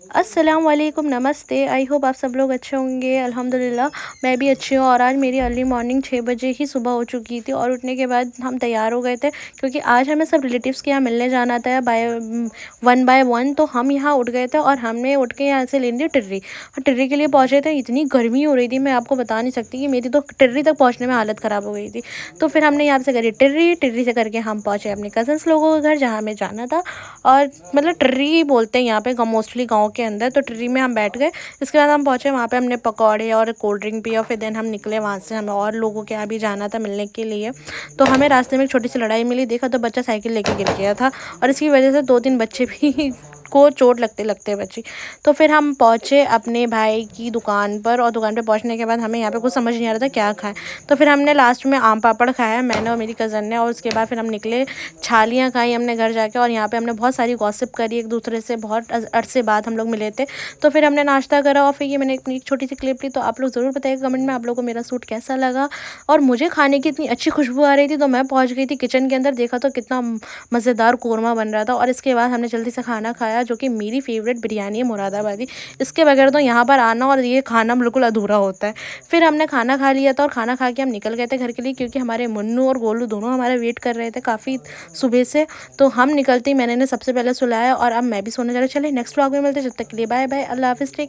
अस्सलाम वालेकुम, नमस्ते। आई होप आप सब लोग अच्छे होंगे। अल्हम्दुलिल्लाह मैं भी अच्छी हूँ। और आज मेरी अर्ली मॉर्निंग 6 बजे ही सुबह हो चुकी थी और उठने के बाद हम तैयार हो गए थे क्योंकि आज हमें सब रिलेटिव्स के यहाँ मिलने जाना था वन बाय वन। तो हम यहाँ उठ गए थे और हमने उठ के यहाँ से ले ली टिर्री और टिर्री के लिए पहुँचे थे। इतनी गर्मी हो रही थी, मैं आपको बता नहीं सकती कि मेरी तो टिर्री तक पहुँचने में हालत ख़राब हो गई थी। तो फिर हमने यहाँ से करी टिर्री टिर्री से करके हम पहुँचे अपने कज़न्स लोगों के घर जहाँ हमें जाना था। और मतलब टिर्री ही बोलते हैं यहाँ पे मोस्टली गाँव के अंदर। तो टिर्री में हम बैठ गए। इसके बाद हम पहुँचे वहाँ पे, हमने पकौड़े और कोल्ड ड्रिंक पिया। फिर देन हम निकले वहाँ से, हमें और लोगों के यहाँ भी जाना था मिलने के लिए। तो हमें रास्ते में एक छोटी सी लड़ाई मिली, देखा तो बच्चा साइकिल लेके गिर गया था और इसकी वजह से 2-3 बच्चे भी को चोट लगते लगते बची। तो फिर हम पहुँचे अपने भाई की दुकान पर और दुकान पे पहुँचने के बाद हमें यहाँ पे कुछ समझ नहीं आ रहा था क्या खाएं। तो फिर हमने लास्ट में आम पापड़ खाया, मैंने और मेरी कज़न ने। और उसके बाद फिर हम निकले, छालियाँ खाई हमने घर जाके। और यहाँ पे हमने बहुत सारी गॉसिप करी एक दूसरे से, बहुत अरसे बाद हम लोग मिले थे। तो फिर हमने नाश्ता करा और फिर ये मैंने अपनी एक छोटी सी क्लिप ली। तो आप लोग ज़रूर बताइएगा कमेंट में आप लोगों को मेरा सूट कैसा लगा। और मुझे खाने की इतनी अच्छी खुशबू आ रही थी तो मैं पहुँच गई थी किचन के अंदर, देखा तो कितना मज़ेदार कौरमा बन रहा था। और इसके बाद हमने जल्दी से खाना खाया, जो कि मेरी फेवरेट बिरयानी है मुरादाबादी। इसके बगैर तो यहाँ पर आना और ये खाना बिल्कुल अधूरा होता है। फिर हमने खाना खा लिया था और खाना खा के हम निकल गए थे घर के लिए, क्योंकि हमारे मुन्नू और गोलू दोनों हमारा वेट कर रहे थे काफ़ी सुबह से। तो हम निकलते ही मैंने इन्हें सबसे पहले सुलाया और अब मैं भी सोने जा रही। चले नेक्स्ट व्लॉग में मिलते हैं, जब तक के लिए बाय बाय, अल्लाह हाफ़िज़।